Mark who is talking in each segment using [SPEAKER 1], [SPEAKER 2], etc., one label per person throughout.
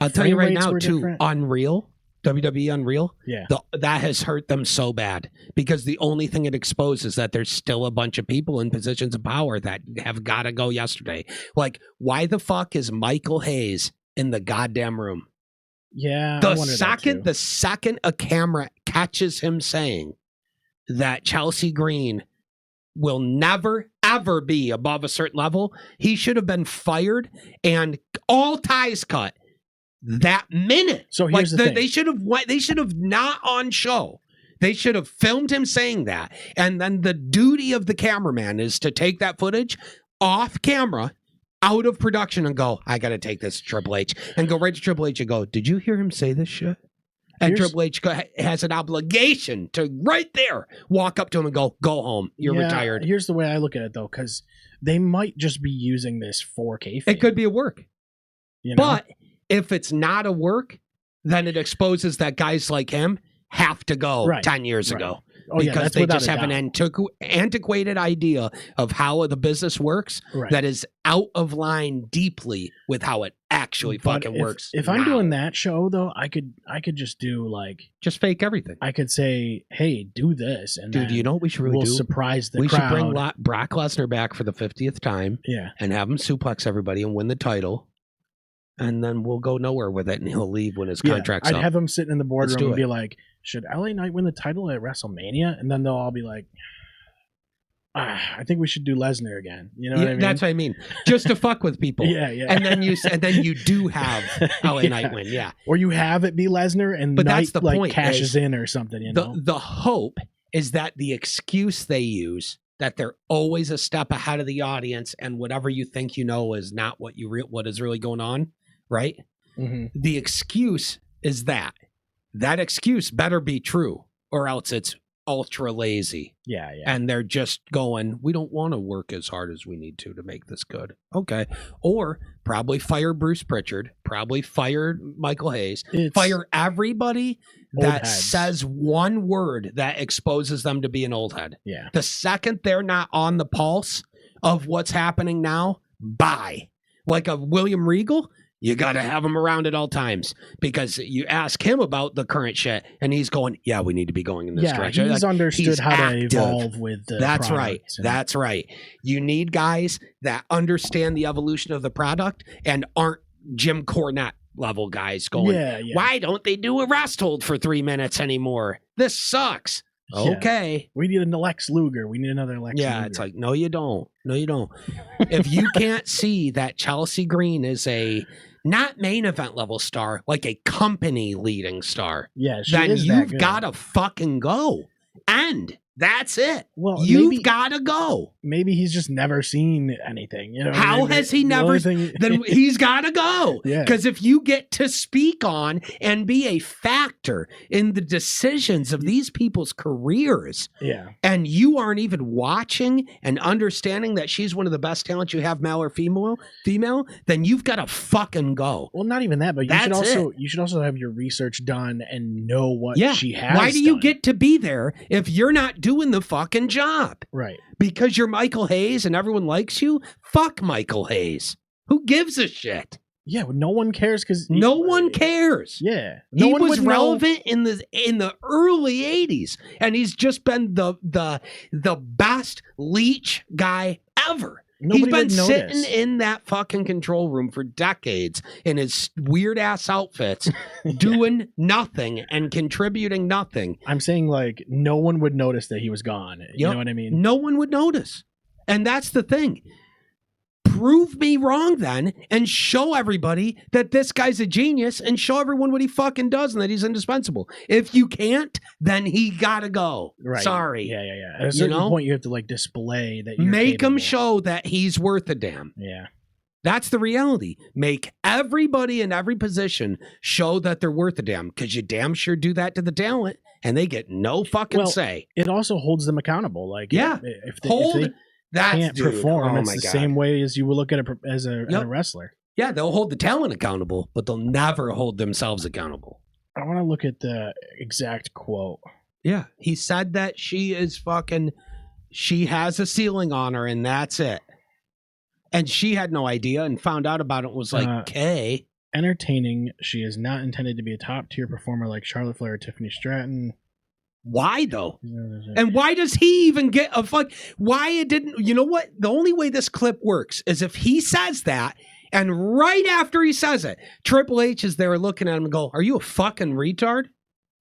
[SPEAKER 1] I'll tell you
[SPEAKER 2] Frame
[SPEAKER 1] right
[SPEAKER 2] rates
[SPEAKER 1] now,
[SPEAKER 2] were
[SPEAKER 1] too,
[SPEAKER 2] different.
[SPEAKER 1] Unreal, WWE Unreal,
[SPEAKER 2] Yeah.
[SPEAKER 1] that has hurt them so bad because the only thing it exposes is that there's still a bunch of people in positions of power that have got to go yesterday. Like, why the fuck is Michael Hayes in the goddamn room?
[SPEAKER 2] Yeah, I wonder that too.
[SPEAKER 1] The second a camera catches him saying that Chelsea Green will never ever be above a certain level, he should have been fired and all ties cut that minute.
[SPEAKER 2] So here's the thing.
[SPEAKER 1] They should have not on show. They should have filmed him saying that, and then the duty of the cameraman is to take that footage off camera, out of production, and go, I got to take this to Triple H, and go right to Triple H and go, did you hear him say this shit? And Triple H has an obligation to right there walk up to him and go home. You're retired.
[SPEAKER 2] Here's the way I look at it, though, because they might just be using this for kayfabe.
[SPEAKER 1] It could be a work.
[SPEAKER 2] You know?
[SPEAKER 1] But if it's not a work, then it exposes that guys like him have to go 10 years ago.
[SPEAKER 2] Oh,
[SPEAKER 1] because they just have an antiquated idea of how the business works that is out of line deeply with how it actually fucking works.
[SPEAKER 2] If I'm doing that show, though, I could just do like
[SPEAKER 1] just fake everything.
[SPEAKER 2] I could say, "Hey, do this," and
[SPEAKER 1] dude, you know what we should really do?
[SPEAKER 2] Surprise the crowd.
[SPEAKER 1] We should bring Brock Lesnar back for the 50th time, and have him suplex everybody and win the title. And then we'll go nowhere with it, and he'll leave when his contract's up.
[SPEAKER 2] I'd have him sitting in the boardroom and be like, should LA Knight win the title at WrestleMania? And then they'll all be like, I think we should do Lesnar again. You know what I mean?
[SPEAKER 1] That's what I mean. Just to fuck with people.
[SPEAKER 2] Yeah.
[SPEAKER 1] And then you do have LA Knight win,
[SPEAKER 2] Or you have it be Lesnar and
[SPEAKER 1] but
[SPEAKER 2] Knight
[SPEAKER 1] that's the point
[SPEAKER 2] cashes in or something, you know?
[SPEAKER 1] The hope is that the excuse they use, that they're always a step ahead of the audience, and whatever you think you know is not what is really going on, right?
[SPEAKER 2] Mm-hmm.
[SPEAKER 1] The excuse is that excuse better be true, or else it's ultra lazy.
[SPEAKER 2] Yeah.
[SPEAKER 1] And they're just going, we don't want to work as hard as we need to make this good. Okay. Or probably fire Bruce Pritchard, probably fire Michael Hayes, fire everybody that says one word that exposes them to be an old head.
[SPEAKER 2] Yeah.
[SPEAKER 1] The second they're not on the pulse of what's happening now, bye. Like a William Regal, you got to have him around at all times, because you ask him about the current shit and he's going, yeah, we need to be going in this direction.
[SPEAKER 2] He's understood how to evolve with the
[SPEAKER 1] That's right. That's right. You need guys that understand the evolution of the product and aren't Jim Cornette level guys going, why don't they do a rest hold for 3 minutes anymore? This sucks. Okay.
[SPEAKER 2] We need a Lex Luger. We need another Lex Luger.
[SPEAKER 1] Yeah, it's like, no, you don't. No, you don't. If you can't see that Chelsea Green is a not main event level star, like a company leading star, then you've got to fucking go. And that's it. Well, you've got to go.
[SPEAKER 2] Maybe he's just never seen anything. You know,
[SPEAKER 1] how has he never? Then he's got to go. Because if you get to speak on and be a factor in the decisions of these people's careers, and you aren't even watching and understanding that she's one of the best talents you have, male or female, then you've got to fucking go.
[SPEAKER 2] Well, not even that, but you should also have your research done and know what she has.
[SPEAKER 1] Why do you get to be there if you're not doing the fucking job?
[SPEAKER 2] Right.
[SPEAKER 1] Because you're Michael Hayes and everyone likes you? Fuck Michael Hayes. Who gives a shit?
[SPEAKER 2] Yeah, no one cares because
[SPEAKER 1] no one cares.
[SPEAKER 2] Yeah,
[SPEAKER 1] he was relevant in the early '80s, and he's just been the best leech guy ever. He's been sitting in that fucking control room for decades in his weird ass outfits, doing nothing and contributing nothing.
[SPEAKER 2] I'm saying, like, no one would notice that he was gone. You know what I mean?
[SPEAKER 1] No one would notice. And that's the thing. Prove me wrong then, and show everybody that this guy's a genius, and show everyone what he fucking does and that he's indispensable. If you can't, then he gotta go.
[SPEAKER 2] Right.
[SPEAKER 1] Sorry.
[SPEAKER 2] Yeah. At a certain point, you have to like display that.
[SPEAKER 1] Make him show that he's worth a damn.
[SPEAKER 2] Yeah.
[SPEAKER 1] That's the reality. Make everybody in every position show that they're worth a damn, because you damn sure do that to the talent, and they get no fucking say.
[SPEAKER 2] It also holds them accountable. Like, if they can't perform, it's the same way as you would look at a wrestler.
[SPEAKER 1] Yeah, they'll hold the talent accountable, but they'll never hold themselves accountable.
[SPEAKER 2] I want to look at the exact quote.
[SPEAKER 1] Yeah, he said that she has a ceiling on her, and that's it. And she had no idea and found out about it and was like, okay.
[SPEAKER 2] entertaining. She is not intended to be a top-tier performer like Charlotte Flair or Tiffany Stratton.
[SPEAKER 1] Why though? And why does he even get a fuck? Why it didn't? You know what? The only way this clip works is if he says that, and right after he says it, Triple H is there looking at him and go, "Are you a fucking retard?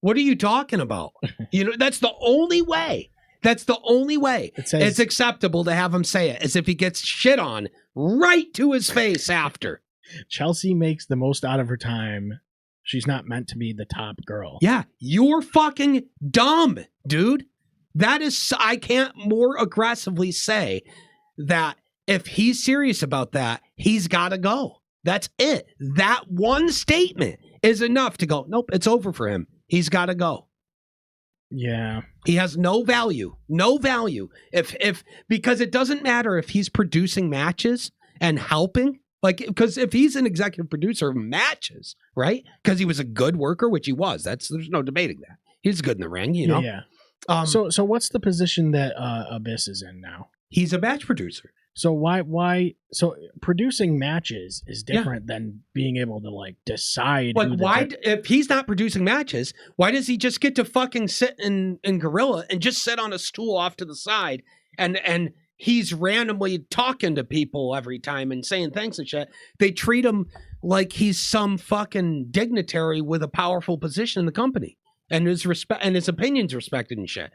[SPEAKER 1] What are you talking about?" You know, that's the only way. That's the only way it's acceptable to have him say it, as if he gets shit on right to his face after.
[SPEAKER 2] Chelsea makes the most out of her time. She's not meant to be the top girl.
[SPEAKER 1] Yeah, you're fucking dumb, dude. That is, I can't more aggressively say that if he's serious about that, he's got to go. That's it. That one statement is enough to go, nope, it's over for him. He's got to go.
[SPEAKER 2] Yeah.
[SPEAKER 1] He has no value. No value. Because it doesn't matter if he's producing matches and helping. Like, because if he's an executive producer of matches, right? Because he was a good worker, which he was. There's no debating that. He's good in the ring, you know?
[SPEAKER 2] Yeah. So what's the position that Abyss is in now?
[SPEAKER 1] He's a match producer.
[SPEAKER 2] So why so producing matches is different than being able to like decide.
[SPEAKER 1] But why, if he's not producing matches, why does he just get to fucking sit in Gorilla and just sit on a stool off to the side and he's randomly talking to people every time and saying thanks and shit? They treat him like he's some fucking dignitary with a powerful position in the company, and his opinion's respected and shit.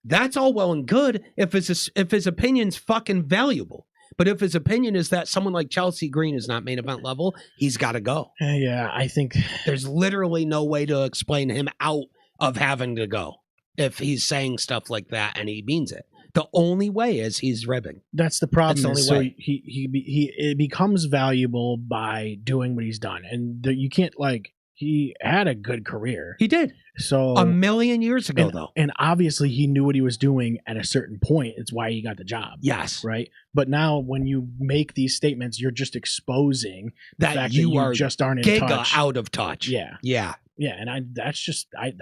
[SPEAKER 1] That's all well and good if his opinion's fucking valuable. But if his opinion is that someone like Chelsea Green is not main event level, he's got to go.
[SPEAKER 2] Yeah, I think
[SPEAKER 1] there's literally no way to explain him out of having to go if he's saying stuff like that and he means it. The only way is he's ribbing.
[SPEAKER 2] That's the problem. That's the only way. He becomes valuable by doing what he's done, and you can't like. He had a good career.
[SPEAKER 1] He did.
[SPEAKER 2] So
[SPEAKER 1] a million years ago, though.
[SPEAKER 2] And obviously he knew what he was doing at a certain point. It's why he got the job.
[SPEAKER 1] Yes.
[SPEAKER 2] Right. But now when you make these statements, you're just exposing
[SPEAKER 1] that
[SPEAKER 2] fact
[SPEAKER 1] you
[SPEAKER 2] are just aren't in touch.
[SPEAKER 1] Out of touch.
[SPEAKER 2] Yeah.
[SPEAKER 1] Yeah.
[SPEAKER 2] Yeah. And I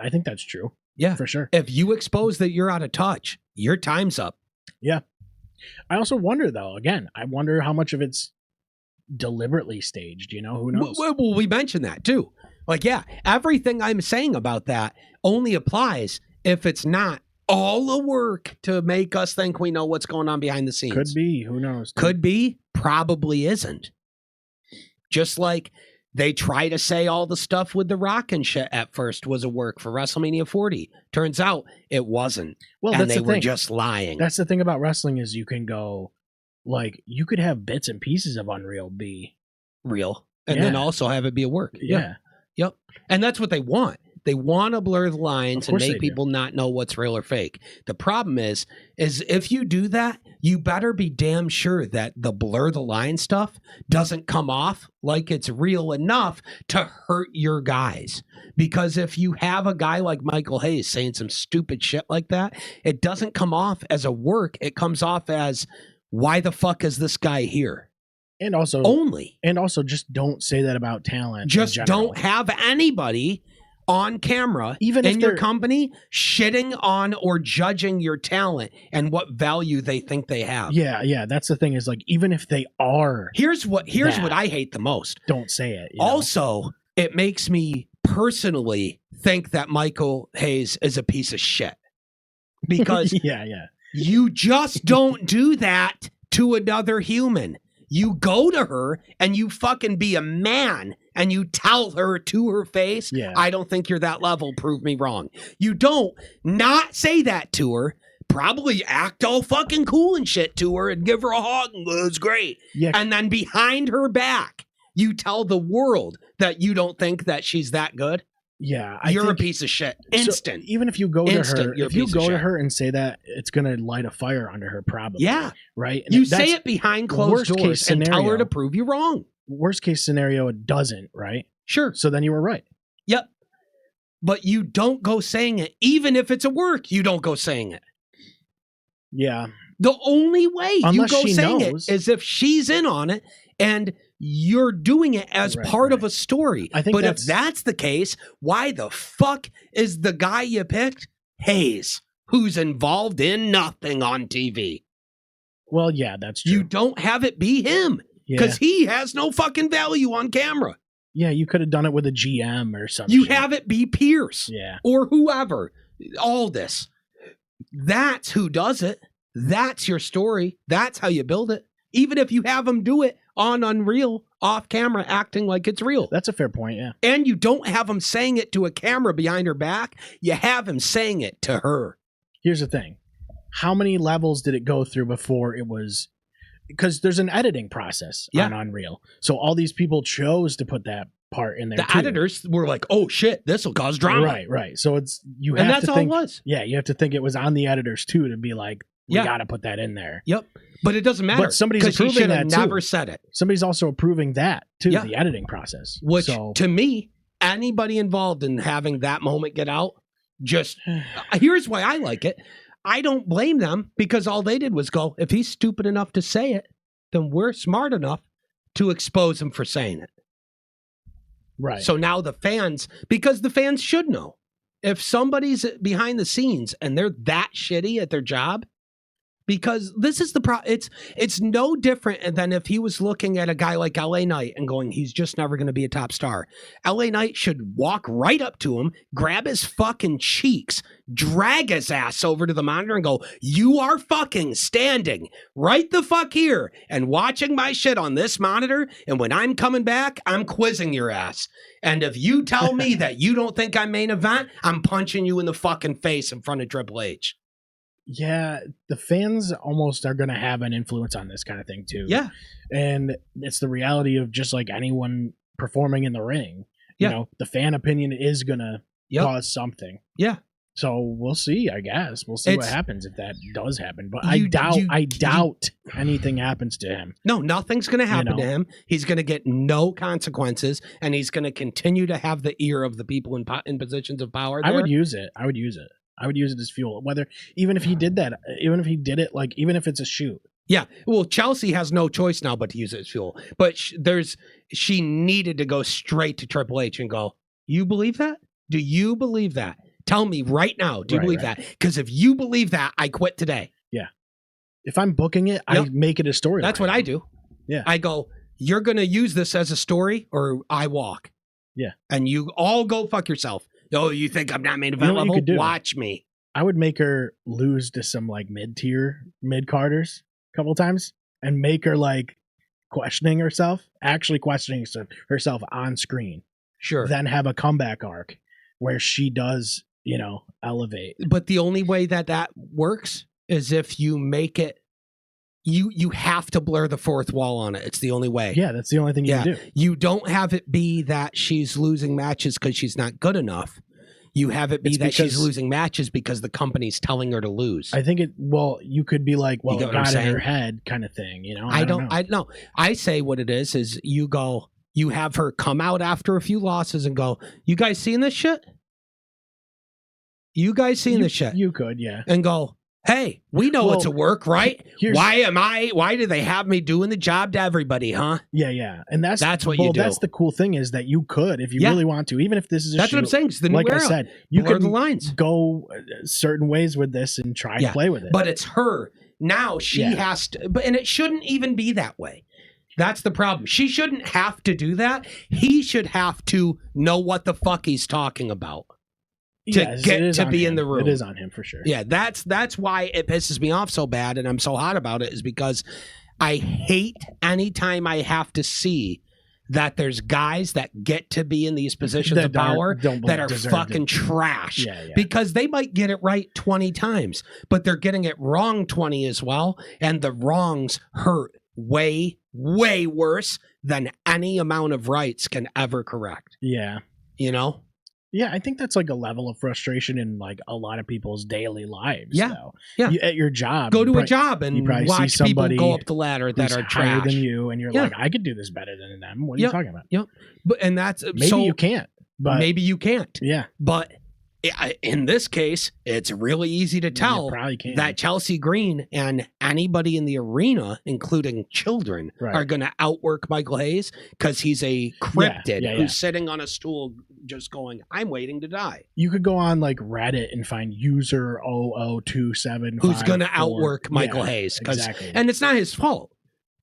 [SPEAKER 2] think that's true.
[SPEAKER 1] Yeah.
[SPEAKER 2] For sure.
[SPEAKER 1] If you expose that you're out of touch, your time's up.
[SPEAKER 2] Yeah. I also wonder, though, again, I wonder how much of it's deliberately staged, you know? Who knows?
[SPEAKER 1] Well, we mentioned that too. Like, yeah, everything I'm saying about that only applies if it's not all the work to make us think we know what's going on behind the scenes.
[SPEAKER 2] Could be. Who knows?
[SPEAKER 1] Could be. Probably isn't. Just like they try to say all the stuff with The Rock and shit at first was a work for WrestleMania 40. Turns out it wasn't.
[SPEAKER 2] Well,
[SPEAKER 1] and they were just lying.
[SPEAKER 2] That's the thing about wrestling is you can go, like, you could have bits and pieces of Unreal be
[SPEAKER 1] real and then also have it be a work.
[SPEAKER 2] Yeah.
[SPEAKER 1] Yep. And that's what they want. They want to blur the lines and make people not know what's real or fake. The problem is if you do that, you better be damn sure that the blur the line stuff doesn't come off like it's real enough to hurt your guys. Because if you have a guy like Michael Hayes saying some stupid shit like that, it doesn't come off as a work. It comes off as, why the fuck is this guy here?
[SPEAKER 2] And also just don't say that about talent.
[SPEAKER 1] Just don't have anybody on camera, even in your company, shitting on or judging your talent and what value they think they have.
[SPEAKER 2] Yeah. That's the thing is, like, even if they are,
[SPEAKER 1] here's what I hate the most.
[SPEAKER 2] Don't say it.
[SPEAKER 1] Also, it makes me personally think that Michael Hayes is a piece of shit because you just don't do that to another human. You go to her and you fucking be a man and you tell her to her face, I don't think you're that level. Prove me wrong. You don't not say that to her. Probably act all fucking cool and shit to her and give her a hug and it was great. Yeah. And then behind her back, you tell the world that you don't think that she's that good.
[SPEAKER 2] Yeah,
[SPEAKER 1] you're a piece of shit. Instant.
[SPEAKER 2] So even if you go to her, to her and say that, it's gonna light a fire under her, probably.
[SPEAKER 1] Yeah,
[SPEAKER 2] right.
[SPEAKER 1] And you say it behind closed doors and tell her to prove you wrong.
[SPEAKER 2] Worst case scenario, it doesn't. Right.
[SPEAKER 1] Sure.
[SPEAKER 2] So then you were right.
[SPEAKER 1] Yep. But you don't go saying it, even if it's a work. You don't go saying it.
[SPEAKER 2] Yeah.
[SPEAKER 1] The only way you go saying it is if she's in on it and you're doing it as part of a story.
[SPEAKER 2] I think
[SPEAKER 1] if that's the case, why the fuck is the guy you picked Hayes, who's involved in nothing on TV?
[SPEAKER 2] Well, yeah, that's true.
[SPEAKER 1] You don't have it be him because he has no fucking value on camera.
[SPEAKER 2] Yeah, you could have done it with a GM or something.
[SPEAKER 1] You have it be Pierce
[SPEAKER 2] Yeah.
[SPEAKER 1] or whoever. All this. That's who does it. That's your story. That's how you build it. Even if you have them do it on Unreal, off camera, acting like it's real.
[SPEAKER 2] That's a fair point, yeah.
[SPEAKER 1] And you don't have him saying it to a camera behind her back. You have him saying it to her.
[SPEAKER 2] Here's the thing. How many levels did it go through before it was... Because there's an editing process on Unreal. So all these people chose to put that part in there.
[SPEAKER 1] The editors were like, oh shit, this will cause drama.
[SPEAKER 2] Right. So it's... you have
[SPEAKER 1] and that's
[SPEAKER 2] to
[SPEAKER 1] all
[SPEAKER 2] think,
[SPEAKER 1] it was.
[SPEAKER 2] Yeah, you have to think it was on the editors too to be like, we got to put that in there.
[SPEAKER 1] Yep. But it doesn't matter.
[SPEAKER 2] But somebody's approving that too.
[SPEAKER 1] Never said it.
[SPEAKER 2] Somebody's also approving that too, the editing process.
[SPEAKER 1] Which, to me, anybody involved in having that moment get out, just... here's why I like it. I don't blame them because all they did was go, if he's stupid enough to say it, then we're smart enough to expose him for saying it.
[SPEAKER 2] Right.
[SPEAKER 1] So now the fans, because the fans should know, if somebody's behind the scenes and they're that shitty at their job, because this is the it's no different than if he was looking at a guy like LA Knight and going, he's just never going to be a top star. LA Knight should walk right up to him, grab his fucking cheeks, drag his ass over to the monitor and go, you are fucking standing right the fuck here and watching my shit on this monitor. And when I'm coming back, I'm quizzing your ass. And if you tell me that you don't think I'm main event, I'm punching you in the fucking face in front of Triple H.
[SPEAKER 2] Yeah, the fans almost are going to have an influence on this kind of thing too.
[SPEAKER 1] Yeah.
[SPEAKER 2] And it's the reality of just like anyone performing in the ring.
[SPEAKER 1] Yeah.
[SPEAKER 2] You know, the fan opinion is going to cause something.
[SPEAKER 1] Yeah.
[SPEAKER 2] So we'll see, I guess. We'll see what happens if that does happen. But I doubt anything happens to him.
[SPEAKER 1] No, nothing's going to happen to him. He's going to get no consequences, and he's going to continue to have the ear of the people in positions of power there.
[SPEAKER 2] I would use it. I would use it as fuel. Even if he did that, even if he did it, like, even if it's a shoot.
[SPEAKER 1] Yeah. Well, Chelsea has no choice now but to use it as fuel. But she needed to go straight to Triple H and go, you believe that? Do you believe that? Tell me right now. Do you believe that? Because if you believe that, I quit today.
[SPEAKER 2] Yeah. If I'm booking it, I make it a story.
[SPEAKER 1] That's what I do.
[SPEAKER 2] Yeah.
[SPEAKER 1] I go, you're going to use this as a story or I walk.
[SPEAKER 2] Yeah.
[SPEAKER 1] And you all go fuck yourself. Oh, you think I'm not main event level? Watch me.
[SPEAKER 2] I would make her lose to some like mid-carders a couple times and make her like actually questioning herself on screen.
[SPEAKER 1] Sure.
[SPEAKER 2] Then have a comeback arc where she does, elevate.
[SPEAKER 1] But the only way that works is if you make it, you have to blur the fourth wall on it. It's the only way.
[SPEAKER 2] Yeah, that's the only thing you can do.
[SPEAKER 1] You don't have it be that she's losing matches because she's not good enough. You have it be that she's losing matches because the company's telling her to lose.
[SPEAKER 2] I think you could be like, well, it got in her head kind of thing, I don't know.
[SPEAKER 1] I say what it is you have her come out after a few losses and go, you guys seeing this shit? You guys seeing this shit?
[SPEAKER 2] You could, yeah.
[SPEAKER 1] And go, hey, we know it's a work, right? Why do they have me doing the job to everybody, huh?
[SPEAKER 2] Yeah. And that's what
[SPEAKER 1] you do.
[SPEAKER 2] That's the cool thing is that you could, if you really want to, even if this is a
[SPEAKER 1] That's
[SPEAKER 2] shoot,
[SPEAKER 1] what I'm saying. It's the new era.
[SPEAKER 2] I said, you could
[SPEAKER 1] the lines.
[SPEAKER 2] Go certain ways with this and try and play with it.
[SPEAKER 1] But it's her. Now she has to, and it shouldn't even be that way. That's the problem. She shouldn't have to do that. He should have to know what the fuck he's talking about. To get to be in the room.
[SPEAKER 2] It is on him for sure.
[SPEAKER 1] Yeah, that's why it pisses me off so bad and I'm so hot about it is because I hate anytime I have to see that there's guys that get to be in these positions of power that are fucking trash.
[SPEAKER 2] Yeah.
[SPEAKER 1] Because they might get it right 20 times, but they're getting it wrong 20 as well. And the wrongs hurt way, way worse than any amount of rights can ever correct.
[SPEAKER 2] Yeah. Yeah, I think that's like a level of frustration in like a lot of people's daily lives.
[SPEAKER 1] Yeah.
[SPEAKER 2] Though.
[SPEAKER 1] Yeah.
[SPEAKER 2] At your job.
[SPEAKER 1] Go to a job and watch people go up the ladder that are
[SPEAKER 2] higher
[SPEAKER 1] trash
[SPEAKER 2] than you, and you're like, I could do this better than them. What are you talking about?
[SPEAKER 1] Yep. But and that's
[SPEAKER 2] maybe you can't. But
[SPEAKER 1] maybe you can't.
[SPEAKER 2] Yeah.
[SPEAKER 1] But in this case, it's really easy to tell that Chelsea Green and anybody in the arena, including children, are going to outwork Michael Hayes because he's a cryptid who's sitting on a stool just going, I'm waiting to die.
[SPEAKER 2] You could go on like Reddit and find user 0027
[SPEAKER 1] who's going to outwork Michael Hayes.
[SPEAKER 2] Exactly.
[SPEAKER 1] And it's not his fault.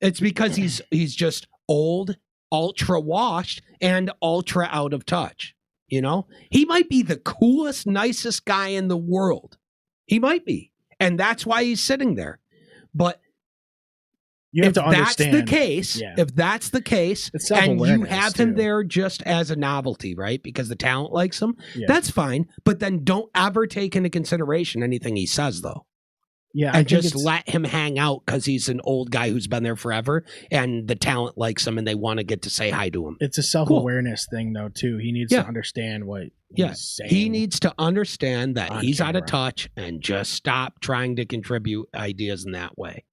[SPEAKER 1] It's because he's just old ultra washed and ultra out of touch. You know, he might be the coolest, nicest guy in the world. He might be. And that's why he's sitting there. But
[SPEAKER 2] You have
[SPEAKER 1] if
[SPEAKER 2] to understand.
[SPEAKER 1] that's the case,
[SPEAKER 2] Yeah.
[SPEAKER 1] if that's the case,
[SPEAKER 2] It's
[SPEAKER 1] and you
[SPEAKER 2] self-awareness,
[SPEAKER 1] have him
[SPEAKER 2] too.
[SPEAKER 1] there just as a novelty, right? Because the talent likes him,
[SPEAKER 2] Yeah.
[SPEAKER 1] that's fine. But then don't ever take into consideration anything he says, though.
[SPEAKER 2] Yeah, I
[SPEAKER 1] And
[SPEAKER 2] think
[SPEAKER 1] just
[SPEAKER 2] it's-
[SPEAKER 1] let him hang out because he's an old guy who's been there forever and the talent likes him and they want to get to say hi to him.
[SPEAKER 2] It's a self-awareness thing, though, too. He needs
[SPEAKER 1] Yeah.
[SPEAKER 2] to understand what
[SPEAKER 1] Yeah.
[SPEAKER 2] he's saying.
[SPEAKER 1] He needs to understand that
[SPEAKER 2] on
[SPEAKER 1] he's out of
[SPEAKER 2] camera.
[SPEAKER 1] touch and just stop trying to contribute ideas in that way.